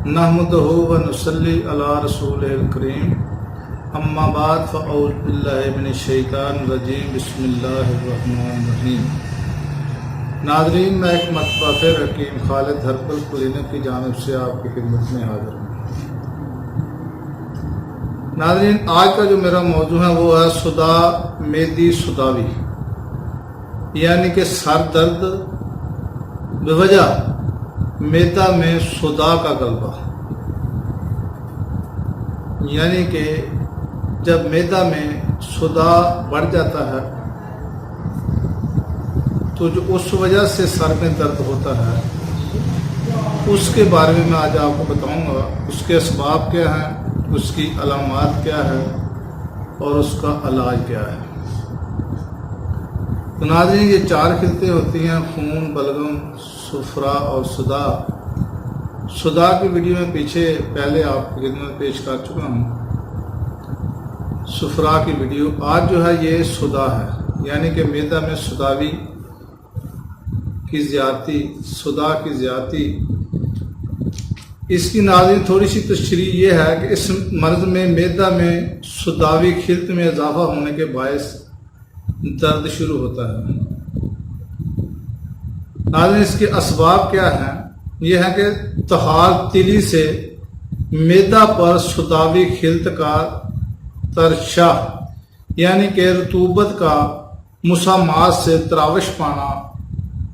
नहमदुहु व नुसल्ली अला रसूलिल करीम अम्मा बाद फ़अऊज़ु बिल्लाहि मिनश शैतानिर रजीम बिस्मिल्लाहिर रहमानिर रहीम। नाज़रीन, मैं एक मरतबा फिर हकीम खालिद हर्बल क्लिनिक की जानिब से आपकी खिदमत में हाज़िर हूँ। नाज़रीन, आज का जो मेरा मौजू है वो है सुदा मेदी सुदावी, यानी कि सर दर्द बेवजह मैदा में सुदा का गलबा। यानी कि जब मैदा में सुदा बढ़ जाता है तो जो उस वजह से सर में दर्द होता है उसके बारे में मैं आज आपको बताऊंगा। उसके असबाब क्या हैं, उसकी अलामात क्या है और उसका इलाज क्या है। तो नाज़रीन, ये 4 खिलतें होती हैं: खून, बलगम, सुफरा और सुदा। सुदा की वीडियो में पीछे पहले आपकी खिदमत पेश कर चुका हूँ। सुफरा की वीडियो आज जो है ये सुदा है, यानी कि मैदा में सुदावी की ज़्यादती, सुदा की ज़्यादती। इसकी नाज़रीन थोड़ी सी तशरीह ये है कि इस मर्ज़ में मैदा में सुदावी खिलत में इजाफा होने के बायस दर्द शुरू होता है। नाज़रीन, इसके असबाब क्या हैं? यह है कि तहार तिली से मैदा पर सुदावी खिलत का तरशा, यानी कि रतूबत का मुसामात से त्राविश पाना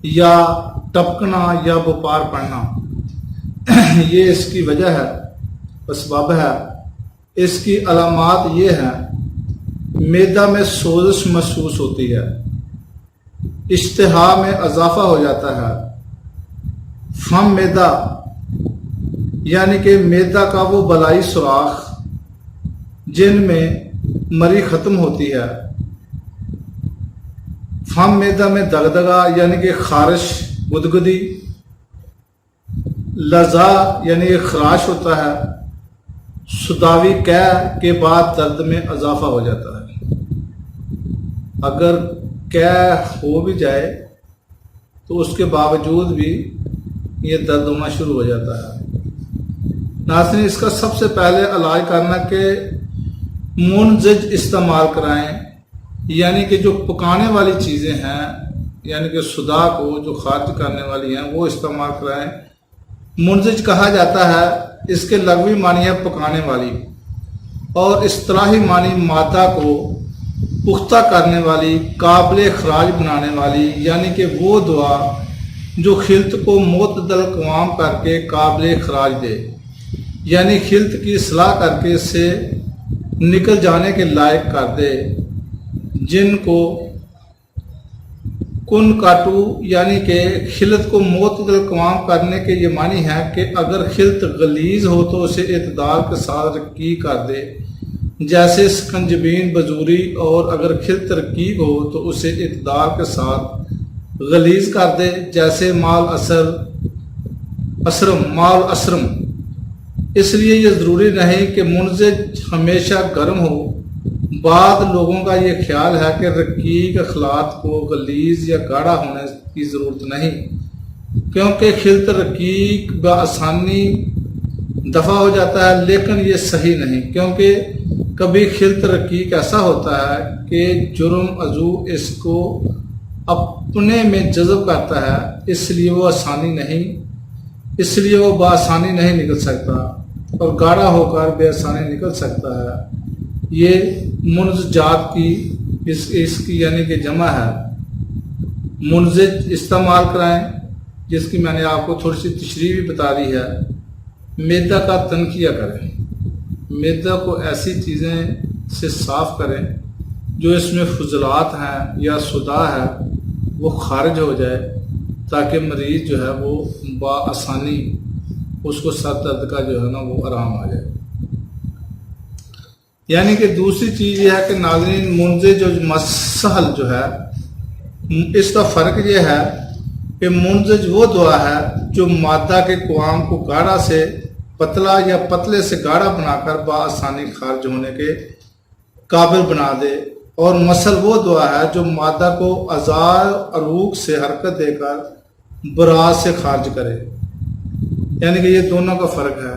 या टपकना या बुपार पड़ना, ये इसकी वजह है, असबाब है। इसकी अलामात ये हैं: मैदा में सोजिश महसूस होती है, इश्तिहा में इजाफा हो जाता है, फम मैदा यानी कि मैदा का वो बलाई सुराख जिनमें मरी ख़त्म होती है, फम मैदा में दगदगा यानी कि खारिश, गुदगुदी, लज़ा यानी कि खराश होता है, सुदावी कै के बाद दर्द में इजाफा हो जाता है। अगर कै हो भी जाए तो उसके बावजूद भी ये दर्द होना शुरू हो जाता है। नाज़रीन, इसका सबसे पहले इलाज करना कि मुनज़िज इस्तेमाल कराएं, यानी कि जो पकाने वाली चीज़ें हैं, यानी कि सुदा को जो खारिज करने वाली हैं वो इस्तेमाल कराएं। मुनज़िज कहा जाता है, इसके लग़वी मानी है पकाने वाली, और इस्तिलाही मानी मादा को पुख्ता करने वाली, काबिल खराज बनाने वाली, यानी कि वो दुआ जो खिलत को मोतदल क़वाम करके काबिल खराज दे, यानी खिलत की सलाह करके इससे निकल जाने के लायक कर दे। जिनको कुन काटू यानी कि खिलत को मोतदल क़वाम करने के ये मानी है कि अगर खिलत गलीज़ हो तो उसे इतदाल के साथ रकीक कर दे, जैसे स्कंजबीन बजूरी, और अगर खिलत रकीक हो तो उसे इतदाल के साथ गलीज़ कर दे, जैसे माल असरम। इसलिए ये ज़रूरी नहीं कि मुनज़िज हमेशा गर्म हो। बाद लोगों का ये ख्याल है कि रकीक अखलात को गलीज़ या गाढ़ा होने की ज़रूरत नहीं, क्योंकि खिलत रकीक बआसानी दफ़ा हो जाता है, लेकिन ये सही नहीं, क्योंकि कभी खिलत रकीक ऐसा होता है कि जुर्म अजू इसको अपने में जज़ब करता है, इसलिए वो बआसानी नहीं निकल सकता, और गाढ़ा होकर बेआसानी निकल सकता है। ये मुनज़जात की इसकी यानी कि जमा है। मुनज़िज इस्तेमाल कराएं, जिसकी मैंने आपको थोड़ी सी तशरीह भी बता दी है। मैदा का तनकिया करें, मैदा को ऐसी चीज़ें से साफ़ करें जो इसमें फजलात हैं या सुदा है वो खारिज हो जाए, ताकि मरीज़ जो है वो बआसानी उसको सर दर्द का जो है ना वो आराम आ जाए। यानी कि दूसरी चीज़ ये है कि नाज़रीन, मुनज़िज जो मसहल जो है, इसका फ़र्क ये है कि मुनज़िज वो दुआ है जो मादा के क़वाम को गाढ़ा से पतला या पतले से गाढ़ा बनाकर बआसानी खारिज होने के काबिल बना दे, और मसल वो दुआ है जो मादा को अज़ार अरूक से हरकत देकर बराज से खारिज करे। यानी कि ये दोनों का फ़र्क है।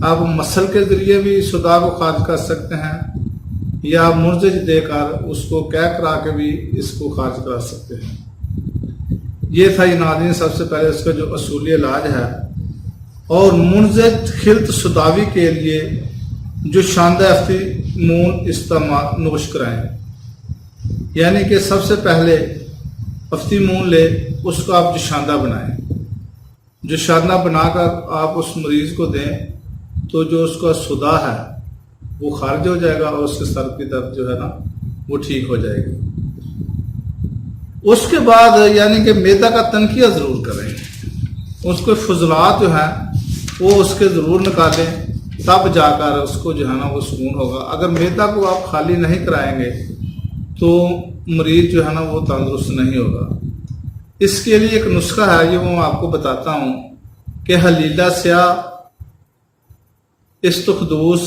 आप मसल के ज़रिए भी सुदा को खारिज कर सकते हैं या मुर्जिज देकर उसको कह करा के भी इसको खारिज करा सकते हैं। ये था ये नाज़रीन सबसे पहले इसका जो असूली इलाज है। और मुर्जिज खिल्त सुदावी के लिए जो शानदार अफ्तीमून इस्तेमाल नोश कराएं, यानी कि सबसे पहले अफ्तीमून ले उसको आप जोशांदा बनाएं। जोशांदा बनाकर आप उस मरीज़ को दें तो जो उसका सुदा है वो खारिज हो जाएगा और उसके सर की दर्द जो है ना वो ठीक हो जाएगी। उसके बाद यानी कि मैदा का तनकिया ज़रूर करें, उसके फजलात जो हैं वो उसके ज़रूर निकालें, तब जाकर उसको जो है ना वो सुकून होगा। अगर मैदा को आप खाली नहीं कराएंगे तो मरीज़ जो है ना वो तंदुरुस्त नहीं होगा। इसके लिए एक नुस्खा है, ये मैं आपको बताता हूँ कि हलीला स्याह, इस्तुखदूस,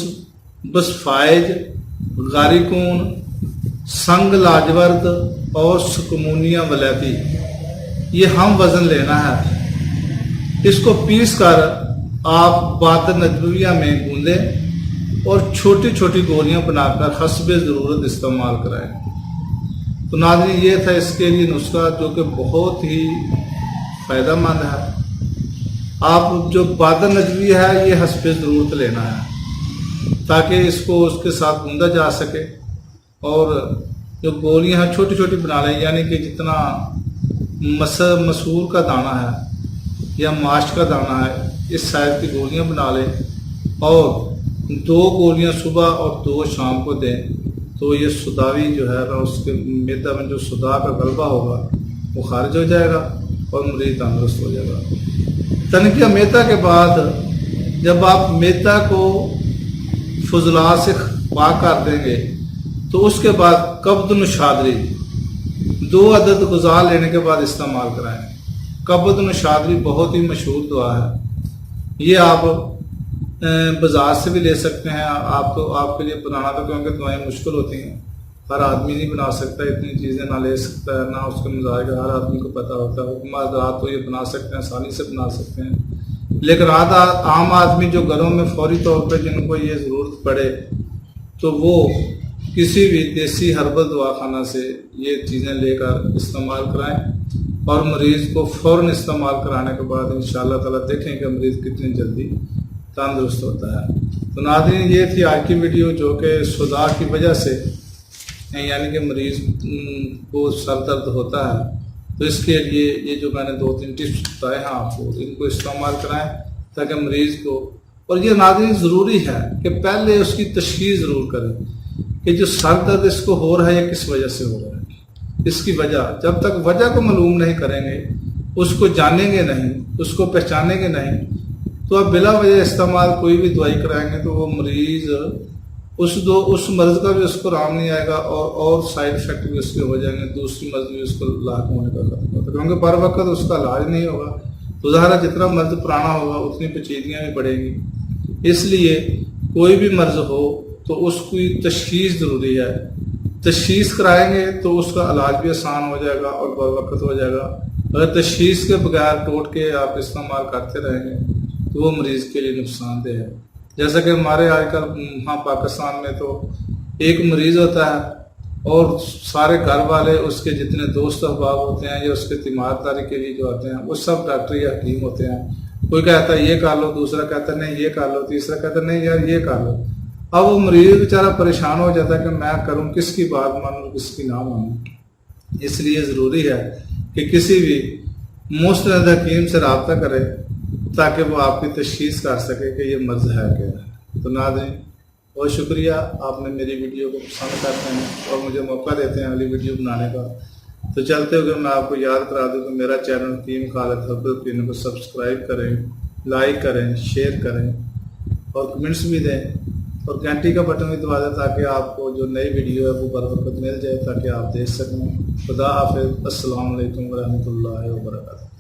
बसफाइज, गारिकून, संग लाजवर्द और सुकमूनिया वलैती, ये हम वज़न लेना है। इसको पीस कर आप बाद नजविया में गूंदें और छोटी छोटी गोलियां बनाकर हस्बे ज़रूरत इस्तेमाल कराएं। तो नाज़रीन ये था इसके लिए नुस्खा जो कि बहुत ही फ़ायदेमंद है। आप जो बाद नजवी है ये हस्बे ज़रूरत लेना है ताकि इसको उसके साथ गूंदा जा सके। और जो गोलियां हैं छोटी छोटी बना लें, यानी कि जितना मसूर का दाना है या माश का दाना है इस साइज की गोलियां बना लें और 2 गोलियां सुबह और 2 शाम को दें। तो ये सुदावी जो है ना उसके मैदा में जो सुदा का गलबा होगा वो खारिज हो जाएगा और मरीज तंदुरुस्त हो जाएगा। तनकिया मैदा के बाद जब आप मैदा को फजला से पाक कर देंगे तो उसके बाद कब्द नशादरी 2 अदद गुज़ा लेने के बाद इस्तेमाल कराएं। कब्द नशादरी बहुत ही मशहूर दुआ है, ये आप बाज़ार से भी ले सकते हैं। आपको आपके लिए बनाना तो क्योंकि दुआएं मुश्किल होती हैं, हर आदमी नहीं बना सकता, इतनी चीज़ें ना ले सकता है, ना उसके मज़ाज का हर आदमी को पता होता है। हुक्मात तो ये बना सकते हैं, आसानी से बना सकते हैं, लेकिन आम आदमी जो घरों में फौरी तौर पर जिनको ये ज़रूरत पड़े तो वो किसी भी देसी हर्बल दवाखाना से ये चीज़ें लेकर इस्तेमाल कराएं और मरीज़ को फ़ौरन इस्तेमाल कराने के बाद इंशाअल्लाह ताला देखें कि मरीज़ कितनी जल्दी तंदुरुस्त होता है। तो नाज़रीन ये थी आज की वीडियो जो कि सुदा की वजह से यानी कि मरीज़ को सर दर्द होता है, तो इसके लिए ये जो मैंने 2-3 टिप्स बताए हैं आपको, इनको इस्तेमाल कराएं ताकि मरीज़ को। और ये नाज़रीन ज़रूरी है कि पहले उसकी तशख़ीस ज़रूर करें कि जो सर दर्द इसको हो रहा है या किस वजह से हो रहा है। इसकी वजह जब तक वजह को मालूम नहीं करेंगे, उसको जानेंगे नहीं, उसको पहचानेंगे नहीं, तो आप बिला वजह इस्तेमाल कोई भी दवाई कराएंगे तो वो मरीज़ उस मर्ज़ का भी उसको आराम नहीं आएगा और साइड इफ़ेक्ट भी उसके हो जाएंगे, दूसरी मर्ज़ भी उसको लाख होने का खतरा होता है क्योंकि बर वक्त उसका इलाज नहीं होगा। तो ज़ाहिर जितना मर्ज़ पुराना होगा उतनी पेचीदगियाँ भी बढ़ेंगी। इसलिए कोई भी मर्ज़ हो तो उसकी तशख़ीस ज़रूरी है। तशख़ीस कराएंगे तो उसका इलाज भी आसान हो जाएगा और बर वक्त हो जाएगा। अगर तशख़ीस के बगैर टोट के आप इस्तेमाल करते रहेंगे तो वो मरीज़ के लिए नुकसानदेह है। जैसा कि हमारे आजकल वहाँ पाकिस्तान में तो एक मरीज़ होता है और सारे घर वाले उसके जितने दोस्त अहबाब होते हैं या उसके तीमारदारी के लिए जो आते हैं वो सब डॉक्टर या हकीम होते हैं। कोई कहता है ये कर लो, दूसरा कहता है नहीं ये कर लो, तीसरा कहता है नहीं यार ये कर लो। अब वो मरीज़ बेचारा परेशान हो जाता है कि मैं करूँ किसकी बात मानूँ किसकी ना मानूँ। इसलिए ज़रूरी है कि किसी भी मुस्तनद हकीम से रब्ता करें ताकि वो आपकी तशख़ीस कर सके कि ये मर्ज़ है क्या। तो नाज़रीन बहुत शुक्रिया, आपने मेरी वीडियो को पसंद करते हैं और मुझे मौका देते हैं अगली वीडियो बनाने का। तो चलते हुए मैं आपको याद करा दूँ कि मेरा चैनल हकीम खालिद हर्बल क्लिनिक को सब्सक्राइब करें, लाइक करें, शेयर करें और कमेंट्स भी दें और घंटी का बटन भी दबा दें ताकि आपको जो नई वीडियो है वो बर वक्त मिल जाए ताकि आप देख सकें। खुदा हाफ़िज़। अस्सलाम वालेकुम व रहमतुल्लाहि व बरकातहू।